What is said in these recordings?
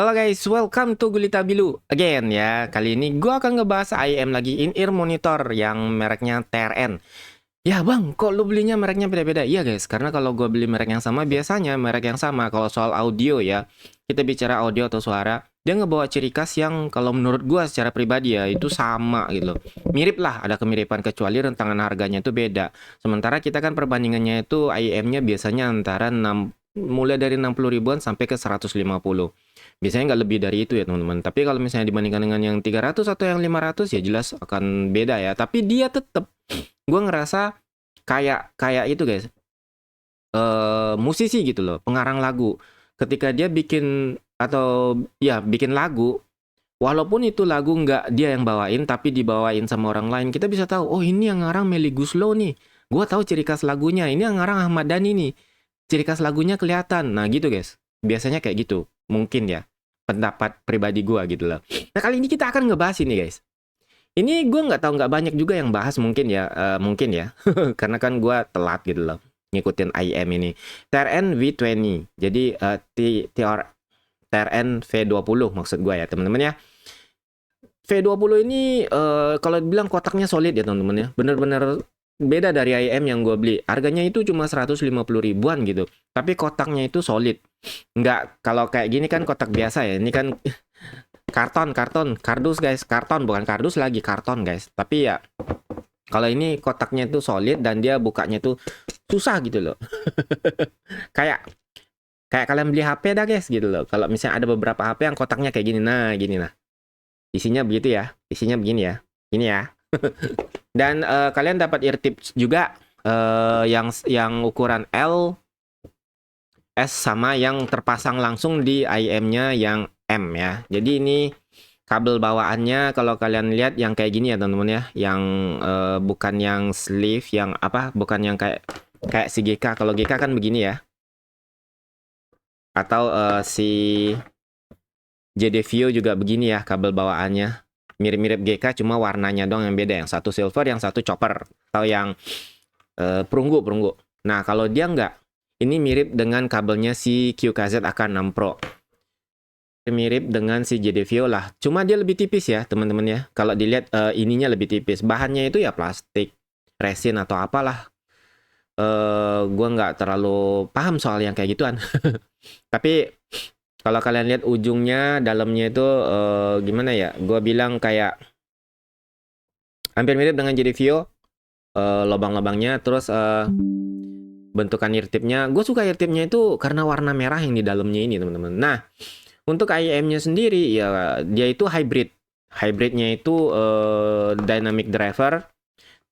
Halo guys, welcome to Gulita Bilu again ya. Kali ini gua akan ngebahas IM lagi, in-ear monitor yang mereknya TRN. Ya bang, kok lu belinya mereknya beda-beda? Iya guys, karena kalau gua beli merek yang sama, biasanya merek yang sama. Kalau soal audio ya, kita bicara audio atau suara, dia ngebawa ciri khas yang kalau menurut gua secara pribadi ya, itu sama gitu loh. Mirip lah, ada kemiripan kecuali rentangan harganya itu beda. Sementara kita kan perbandingannya itu IM-nya biasanya antara mulai dari 60 ribuan sampai ke 150. Biasanya nggak lebih dari itu ya teman-teman. Tapi kalau misalnya dibandingkan dengan yang 300 atau yang 500 ya jelas akan beda ya. Tapi dia tetap, gue ngerasa kayak kayak itu guys, musisi gitu loh, pengarang lagu. Ketika dia bikin atau ya bikin lagu, walaupun itu lagu nggak dia yang bawain tapi dibawain sama orang lain, kita bisa tahu, oh ini yang ngarang Melly Goeslaw nih. Gue tahu ciri khas lagunya. Ini yang ngarang Ahmad Dhani nih. Ciri khas lagunya kelihatan. Nah gitu guys. Biasanya kayak gitu. Mungkin ya. Pendapat pribadi gue gitu loh. Nah kali ini kita akan ngebahas ini guys. Ini gue nggak tahu, nggak banyak juga yang bahas mungkin ya. Mungkin ya. Karena kan gue telat gitu loh. Ngikutin IM ini. TRN V20. Jadi TRN V20 maksud gue ya teman-teman ya. V20 ini kalau dibilang kotaknya solid ya teman-teman ya. Bener-bener beda dari IM yang gue beli. Harganya itu cuma 150 ribuan gitu. Tapi kotaknya itu solid. Nggak, kalau kayak gini kan kotak biasa ya. Ini kan karton, kardus guys. Karton, bukan kardus lagi, karton guys. Tapi ya, kalau ini kotaknya itu solid dan dia bukanya itu susah gitu loh. Kayak kalian beli HP dah guys gitu loh. Kalau misalnya ada beberapa HP yang kotaknya kayak gini. Nah, gini nah. Isinya begitu ya. Isinya begini ya. Ini ya. Dan kalian dapat ear tips juga yang ukuran L, S sama yang terpasang langsung di IM-nya yang M ya. Jadi ini kabel bawaannya kalau kalian lihat yang kayak gini ya teman-teman ya, yang bukan yang sleeve, yang apa? Bukan yang kayak si GK. Kalau GK kan begini ya. Atau si JDVO juga begini ya kabel bawaannya. Mirip-mirip GK cuma warnanya dong yang beda. Yang satu silver, yang satu chopper. Atau yang perunggu. Nah, kalau dia nggak, ini mirip dengan kabelnya si QKZ AK6 Pro. Mirip dengan si JDVO lah. Cuma dia lebih tipis ya, teman-teman ya. Kalau dilihat ininya lebih tipis. Bahannya itu ya plastik, resin atau apalah. Gua nggak terlalu paham soal yang kayak gituan. Tapi kalau kalian lihat ujungnya, dalamnya itu gimana ya? Gue bilang kayak hampir mirip dengan JDVO, lubang-lubangnya, terus bentukan ear tip-nya. Gue suka ear tip-nya itu karena warna merah yang di dalamnya ini, teman-teman. Nah, untuk IM-nya sendiri, ya dia itu hybrid. Hybridnya itu dynamic driver,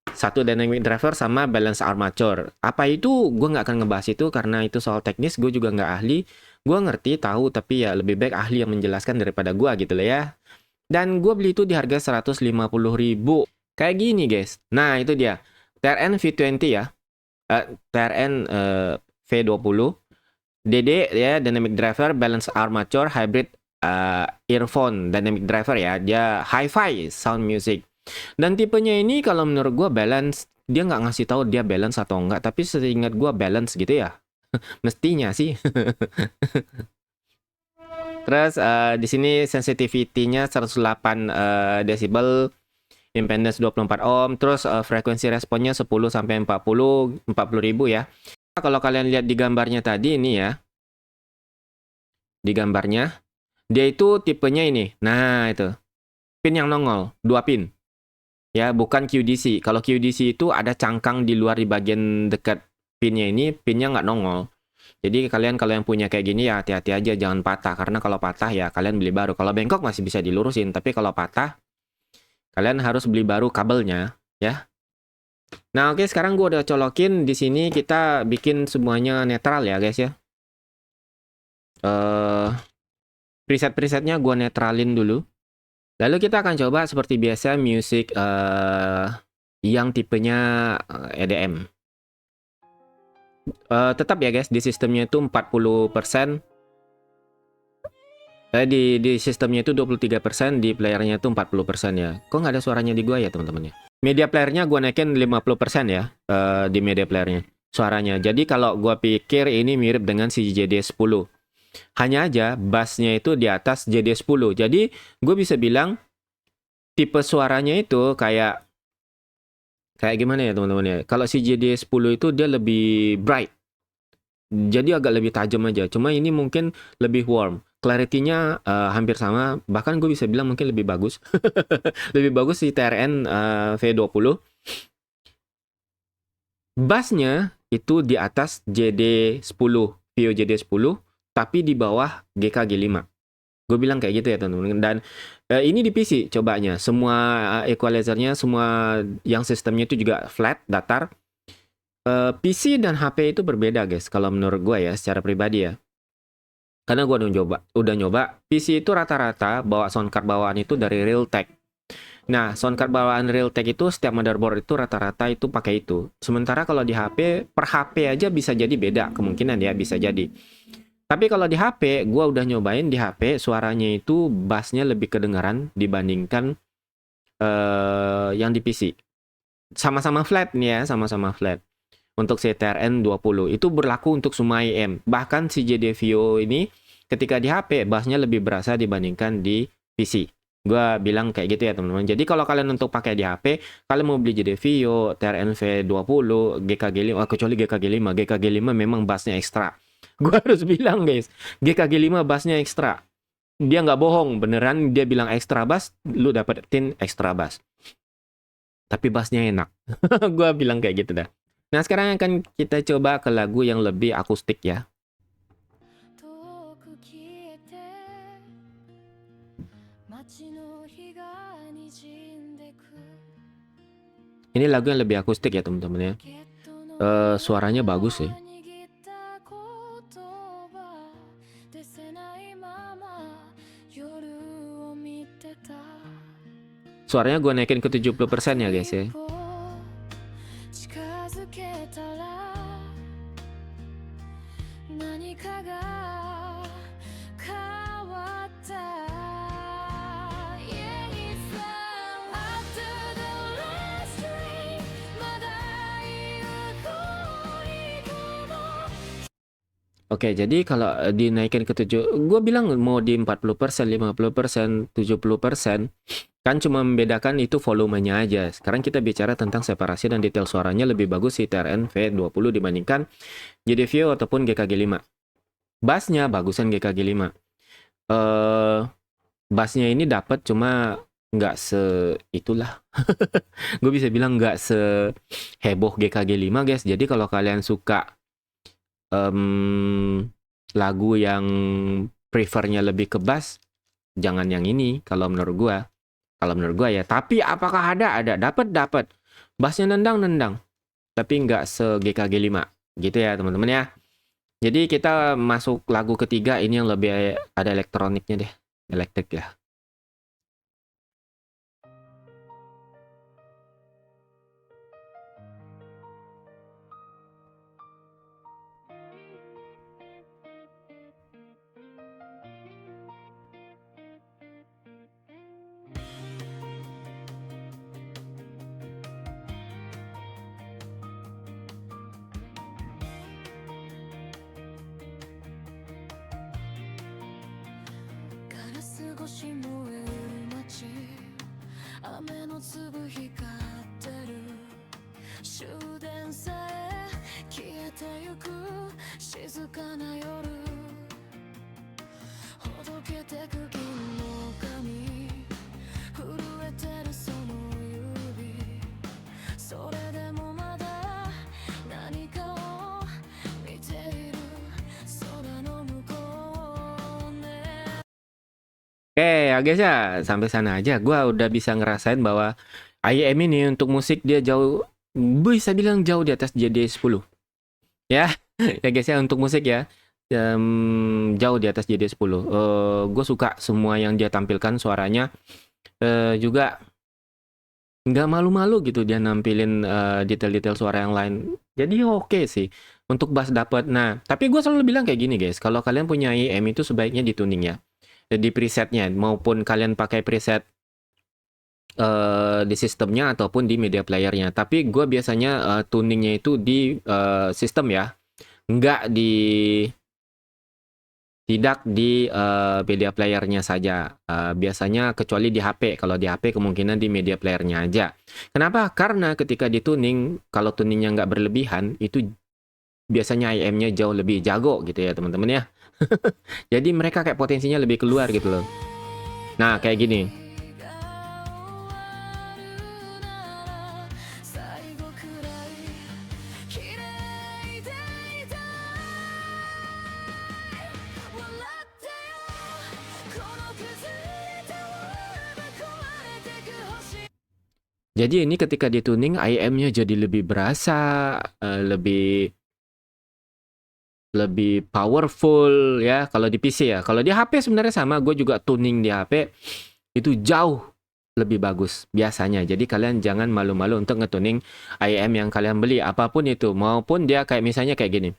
satu dynamic driver sama balance armature. Apa itu? Gue nggak akan ngebahas itu karena itu soal teknis. Gue juga nggak ahli. Gue ngerti, tahu, tapi ya lebih baik ahli yang menjelaskan daripada gue gitu lah ya. Dan gue beli itu di harga 150 ribu. Kayak gini guys. Nah itu dia. TRN V20 ya. TRN V20. DD ya, Dynamic Driver, Balance Armature, Hybrid Earphone, Dynamic Driver ya. Dia Hi-Fi Sound Music. Dan tipenya ini kalau menurut gue balance. Dia nggak ngasih tahu dia balance atau enggak. Tapi seingat gue balance gitu ya. Mestinya sih. Terus di sini sensitivity-nya 108 desibel, impedance 24 ohm, terus frekuensi responnya 10 sampai 40 ribu ya. Kalau kalian lihat di gambarnya tadi ini ya. Di gambarnya dia itu tipenya ini. Nah, itu. Pin yang nongol, 2 pin. Ya, bukan QDC. Kalau QDC itu ada cangkang di luar di bagian dekat pinnya ini, pinnya nggak nongol. Jadi kalian kalau yang punya kayak gini ya hati-hati aja, jangan patah. Karena kalau patah ya kalian beli baru. Kalau bengkok masih bisa dilurusin, tapi kalau patah kalian harus beli baru kabelnya ya. Nah oke, sekarang gue udah colokin. Di sini kita bikin semuanya netral ya guys ya. Preset-presetnya gue netralin dulu. Lalu kita akan coba seperti biasa music yang tipenya EDM. Tetap ya guys, di sistemnya itu 40%. Di sistemnya itu 23%, di playernya itu 40% ya. Kok nggak ada suaranya di gua ya teman-teman ya? Media playernya gua naikin 50% ya, di media playernya suaranya. Jadi kalau gua pikir ini mirip dengan si JD10. Hanya aja bassnya itu di atas JD10. Jadi gue bisa bilang tipe suaranya itu kayak gimana ya teman-teman ya. Kalau si JD10 itu dia lebih bright. Jadi agak lebih tajam aja. Cuma ini mungkin lebih warm. Clarity-nya hampir sama. Bahkan gue bisa bilang mungkin lebih bagus. Lebih bagus si TRN V20. Bassnya itu di atas JD10, Vio JD10, tapi di bawah GKG5. Gue bilang kayak gitu ya teman-teman. Dan ini di PC cobanya. Semua equalizer-nya, semua yang sistemnya itu juga flat, datar. PC dan HP itu berbeda guys, kalau menurut gue ya, secara pribadi ya. Karena gue udah nyoba, PC itu rata-rata bawa soundcard bawaan itu dari Realtek. Nah, soundcard bawaan Realtek itu setiap motherboard itu rata-rata itu pakai itu. Sementara kalau di HP, per HP aja bisa jadi beda, kemungkinan ya bisa jadi. Tapi kalau di HP, gue udah nyobain di HP, suaranya itu bassnya lebih kedengaran dibandingkan yang di PC. Sama-sama flat nih ya, sama-sama flat. Untuk CTRN 20 itu berlaku untuk semua IM. Bahkan si JD Vio ini ketika di HP bassnya lebih berasa dibandingkan di PC. Gua bilang kayak gitu ya teman-teman. Jadi kalau kalian untuk pakai di HP, kalian mau beli JD Vio, TRN V20, GKG5, kecuali GKG5. GKG5 memang bassnya ekstra. Gua harus bilang guys, GKG5 bassnya ekstra. Dia nggak bohong, beneran dia bilang ekstra bass, lu dapetin ekstra bass. Tapi bassnya enak. Gua bilang kayak gitu dah. Nah, sekarang akan kita coba ke lagu yang lebih akustik ya. Ini lagu yang lebih akustik ya teman-teman ya. Suaranya bagus sih. Suaranya gue naikin ke 70% ya guys ya. Oke, jadi kalau dinaikin ke 7, gue bilang mau di 40%, 50%, 70%, kan cuma membedakan itu volumenya aja. Sekarang kita bicara tentang separasi dan detail suaranya lebih bagus si TRN V20 dibandingkan JD Vio ataupun GKG5. Bassnya bagusan GKG5. Bassnya ini dapat cuma nggak itulah. Gue bisa bilang nggak heboh GKG5 guys. Jadi kalau kalian suka lagu yang prefernya lebih ke bass, jangan yang ini kalau menurut gua ya. Tapi apakah ada dapat bassnya nendang tapi nggak se GKG5 gitu ya teman-teman ya. Jadi kita masuk lagu ketiga, ini yang lebih ada elektroniknya deh, elektrik ya. Oke ya guys ya, sampai sana aja. Gua udah bisa ngerasain bahwa IEM ini untuk musik dia jauh, bisa bilang jauh di atas JD10. Ya, ya guys ya, untuk musik ya. Jauh di atas JD10. Gue suka semua yang dia tampilkan, suaranya juga nggak malu-malu gitu dia nampilin detail-detail suara yang lain. Jadi oke sih untuk bass dapat. Nah, tapi gue selalu bilang kayak gini guys, kalau kalian punya IEM itu sebaiknya dituning ya. Di presetnya, maupun kalian pakai preset di sistemnya ataupun di media playernya. Tapi gue biasanya tuningnya itu di sistem ya, nggak di Tidak di media playernya saja. Biasanya kecuali di HP. Kalau di HP kemungkinan di media playernya aja. Kenapa? Karena ketika dituning, kalau tuningnya nggak berlebihan, itu biasanya IM-nya jauh lebih jago gitu ya teman-teman ya. Jadi mereka kayak potensinya lebih keluar gitu loh. Nah kayak gini. Jadi ini ketika dituning IM-nya jadi lebih berasa, lebih powerful ya kalau di PC ya. Kalau di HP sebenarnya sama, gue juga tuning di HP itu jauh lebih bagus biasanya. Jadi kalian jangan malu-malu untuk ngetuning IM yang kalian beli apapun itu, maupun dia kayak misalnya kayak gini.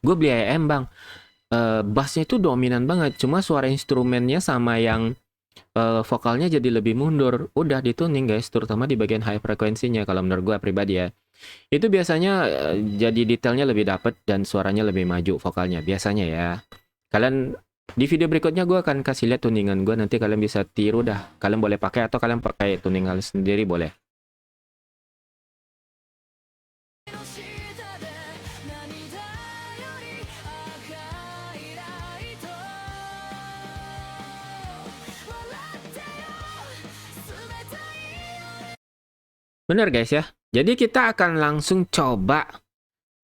Gue beli IM bang, bassnya itu dominan banget, cuma suara instrumennya sama yang vokalnya jadi lebih mundur. Udah dituning guys, terutama di bagian high frekuensinya kalau menurut gue pribadi ya. Itu biasanya jadi detailnya lebih dapet dan suaranya lebih maju vokalnya biasanya ya. Kalian di video berikutnya gue akan kasih lihat tuningan gue, nanti kalian bisa tiru dah. Kalian boleh pakai atau kalian pakai tuning kalian sendiri boleh. Bener guys ya. Jadi kita akan langsung coba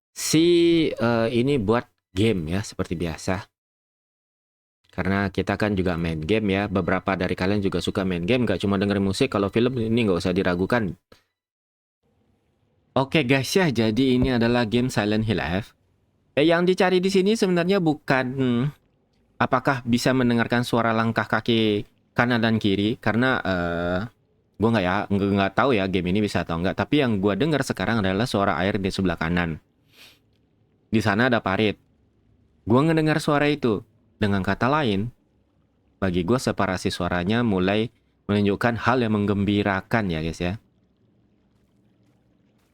si ini buat game ya seperti biasa. Karena kita kan juga main game ya. Beberapa dari kalian juga suka main game, gak cuma dengerin musik. Kalau film ini nggak usah diragukan. Oke guys ya, jadi ini adalah game Silent Hill F. Yang dicari di sini sebenarnya bukan apakah bisa mendengarkan suara langkah kaki kanan dan kiri, karena gue nggak tahu ya game ini bisa atau enggak. Tapi yang gue dengar sekarang adalah suara air di sebelah kanan. Di sana ada parit. Gue ngedengar suara itu. Dengan kata lain, bagi gue separasi suaranya mulai menunjukkan hal yang menggembirakan ya guys ya.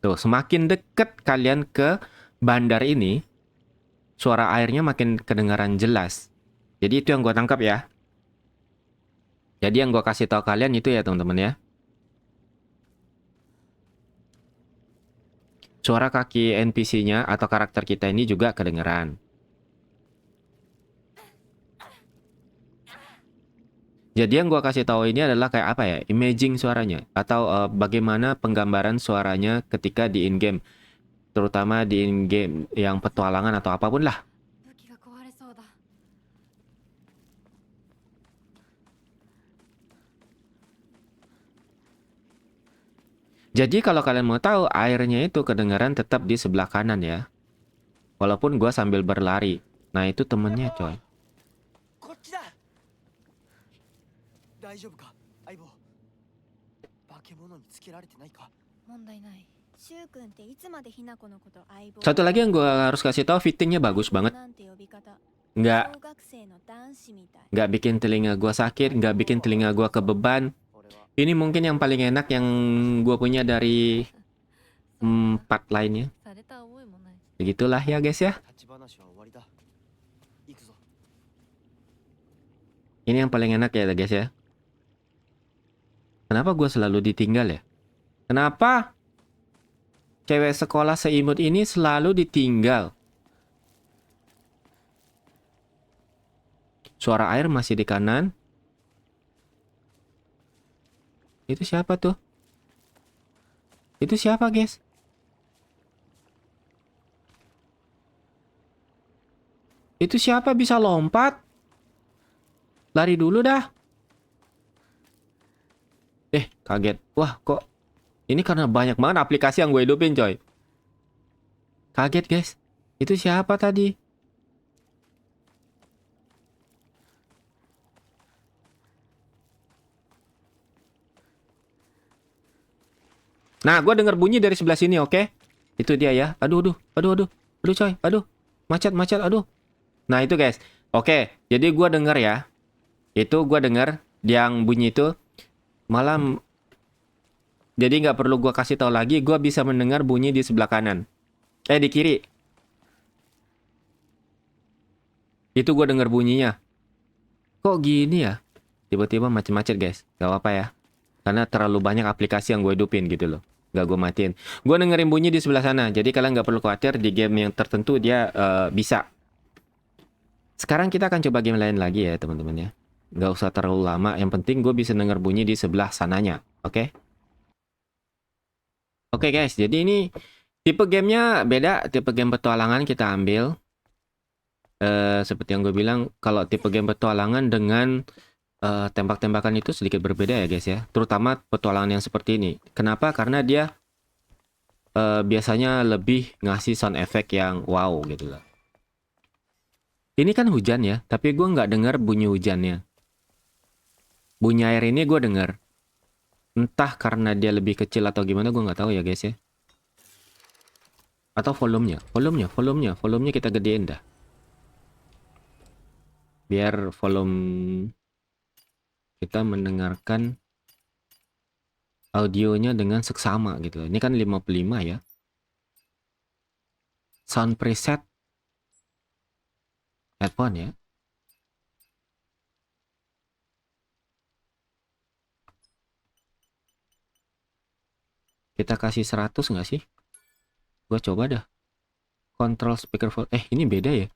Tuh, semakin dekat kalian ke bandar ini, suara airnya makin kedengaran jelas. Jadi itu yang gue tangkap ya. Jadi yang gue kasih tahu kalian itu ya teman-teman ya. Suara kaki NPC-nya atau karakter kita ini juga kedengeran. Jadi yang gue kasih tahu ini adalah kayak apa ya? Imaging suaranya atau bagaimana penggambaran suaranya ketika di in-game. Terutama di in-game yang petualangan atau apapun lah. Jadi kalau kalian mau tahu, airnya itu kedengaran tetap di sebelah kanan ya. Walaupun gua sambil berlari. Nah itu temennya coy. Satu lagi yang gua harus kasih tahu, fittingnya bagus banget. Nggak bikin telinga gua sakit, nggak bikin telinga gua kebeban. Ini mungkin yang paling enak yang gue punya dari 4 lainnya. Begitulah ya guys ya. Ini yang paling enak ya guys ya. Kenapa gue selalu ditinggal ya? Kenapa cewek sekolah seimut ini selalu ditinggal? Suara air masih di kanan. Itu siapa tuh? Itu siapa, guys? Itu siapa bisa lompat? Lari dulu dah. Kaget. Wah, kok ini karena banyak banget aplikasi yang gue hidupin, coy. Kaget, guys. Itu siapa tadi? Nah, gue denger bunyi dari sebelah sini, oke? Itu dia ya. Aduh, coy. Aduh, macet, aduh. Nah, itu guys. Oke, jadi gue denger ya. Itu gue denger yang bunyi itu. Malam. Jadi nggak perlu gue kasih tahu lagi. Gue bisa mendengar bunyi di sebelah kanan. Di kiri. Itu gue denger bunyinya. Kok gini ya? Tiba-tiba macet-macet guys. Gak apa-apa ya. Karena terlalu banyak aplikasi yang gue hidupin gitu loh. Gak gue matiin. Gue dengerin bunyi di sebelah sana. Jadi kalian gak perlu khawatir di game yang tertentu dia bisa. Sekarang kita akan coba game lain lagi ya teman-teman ya. Gak usah terlalu lama. Yang penting gue bisa denger bunyi di sebelah sananya. Oke? Oke guys. Jadi ini tipe gamenya beda. Tipe game petualangan kita ambil. Seperti yang gue bilang. Kalau tipe game petualangan dengan tembak-tembakan itu sedikit berbeda ya guys ya. Terutama petualangan yang seperti ini. Kenapa? Karena dia biasanya lebih ngasih sound effect yang wow gitu loh. Ini kan hujan ya, tapi gue nggak dengar bunyi hujannya. Bunyi air ini gue dengar. Entah karena dia lebih kecil atau gimana gue nggak tahu ya guys ya. Atau volumenya kita gedein dah. Biar volume kita mendengarkan audionya dengan seksama gitu. Ini kan 55 ya. Sound preset headphone ya. Kita kasih 100 nggak sih? Gue coba dah. Control speaker ini beda ya.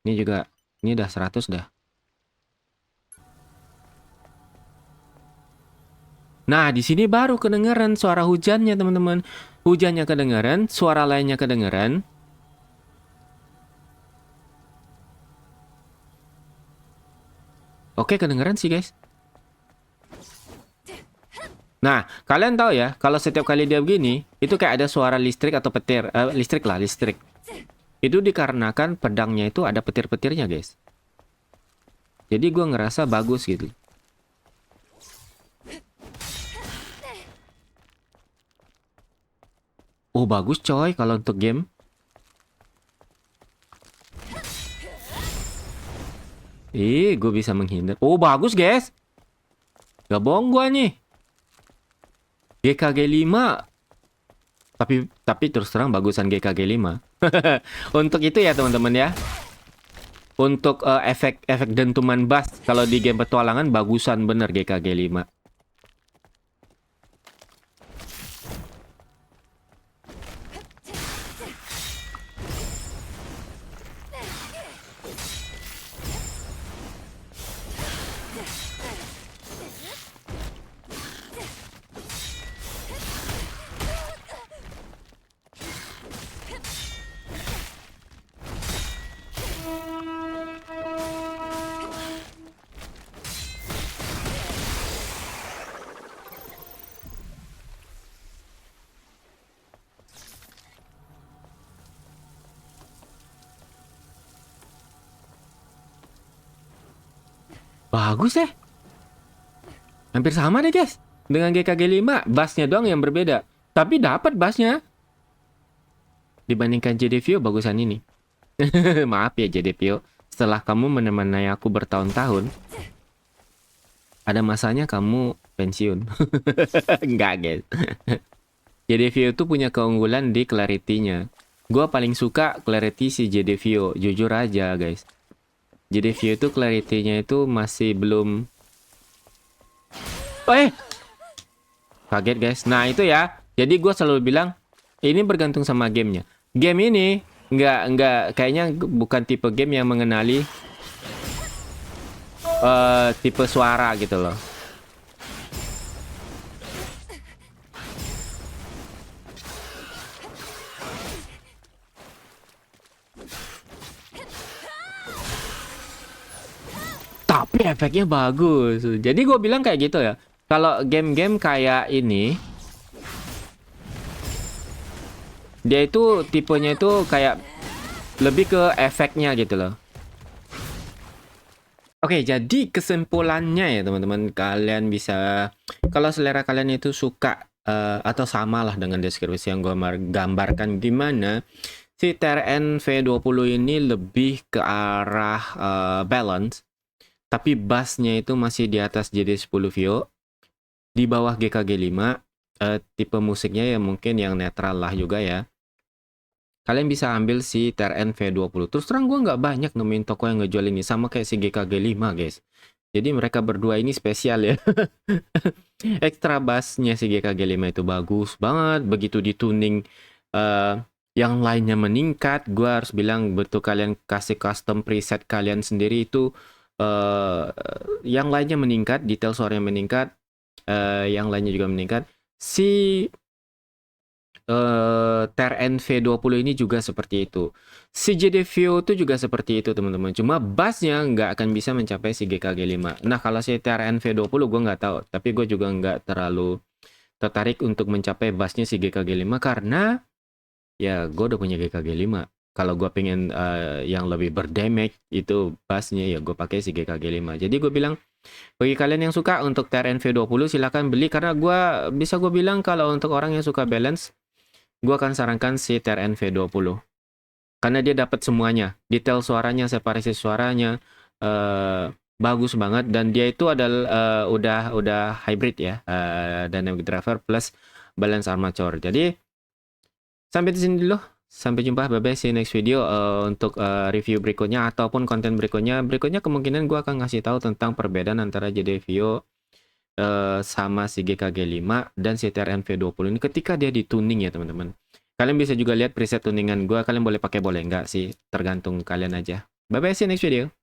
Ini juga, ini udah 100 dah. Nah, di sini baru kedengeran suara hujannya, teman-teman. Hujannya kedengeran, suara lainnya kedengeran. Oke, kedengeran sih, guys. Nah, kalian tahu ya, kalau setiap kali dia begini, itu kayak ada suara listrik atau petir. Listrik lah, listrik. Itu dikarenakan pedangnya itu ada petir-petirnya, guys. Jadi gue ngerasa bagus gitu. Oh, bagus coy kalau untuk game. Gue bisa menghindar. Oh, bagus, guys. Gak bohong gue nih. GKG 5. Tapi terus terang bagusan GKG 5. Untuk itu ya, teman-teman ya. Untuk efek dentuman bass kalau di game petualangan bagusan bener GKG 5. Bagus ya. Hampir sama deh guys. Dengan GKG 5, bassnya doang yang berbeda. Tapi dapat bassnya. Dibandingkan JDVO bagusan ini. Maaf ya JDVO. Setelah kamu menemani aku bertahun-tahun, ada masanya kamu pensiun. Enggak guys. JDVO itu punya keunggulan di clarity-nya. Gua paling suka clarity si JDVO. Jujur aja guys. JDVO itu clarity-nya itu masih belum. Kaget guys. Nah itu ya. Jadi gue selalu bilang ini bergantung sama gamenya. Game ini nggak kayaknya bukan tipe game yang mengenali tipe suara gitu loh. Tapi efeknya bagus. Jadi gue bilang kayak gitu ya. Kalau game-game kayak ini, dia itu tipenya itu kayak lebih ke efeknya gitu loh. Oke, jadi kesimpulannya ya teman-teman, kalian bisa, kalau selera kalian itu suka atau samalah dengan deskripsi yang gue gambarkan, di mana si TRN V20 ini lebih ke arah balance. Tapi bassnya itu masih di atas JD10 VO, di bawah GKG 5, tipe musiknya ya mungkin yang netral lah juga ya. kalian bisa ambil si TRN V20. Terus terang gue nggak banyak nemuin toko yang ngejual ini, sama kayak si GKG5 guys. Jadi mereka berdua ini spesial ya. Extra bassnya si GKG5 itu bagus banget. Begitu dituning yang lainnya meningkat. Gue harus bilang betul, kalian kasih custom preset kalian sendiri itu yang lainnya meningkat, detail suaranya meningkat, yang lainnya juga meningkat. Si TRN V20 ini juga seperti itu. Si JD Vio itu juga seperti itu teman-teman. Cuma bassnya nggak akan bisa mencapai si GKG5. Nah kalau si TRN V20 gue nggak tahu. Tapi gue juga nggak terlalu tertarik untuk mencapai bassnya si GKG5. Karena ya gue udah punya GKG5. Kalau gue pengen yang lebih berdamage itu bassnya, ya gue pakai si GKG5. Jadi gue bilang, bagi kalian yang suka untuk TRN V20 silahkan beli. Karena gue bilang kalau untuk orang yang suka balance, gue akan sarankan si TRN V20 karena dia dapat semuanya, detail suaranya, separasi suaranya bagus banget, dan dia itu adalah udah hybrid ya, dynamic driver plus balance armature. Jadi sampai di sini dulu, sampai jumpa, bye bye, see you next video. Untuk review berikutnya ataupun konten berikutnya kemungkinan gue akan ngasih tahu tentang perbedaan antara JD Vio sama si GKG5 dan si TRN V20 ini ketika dia dituning ya teman-teman. Kalian bisa juga lihat preset tuningan gue, kalian boleh pakai boleh enggak sih, tergantung kalian aja. Bye bye, see you next video.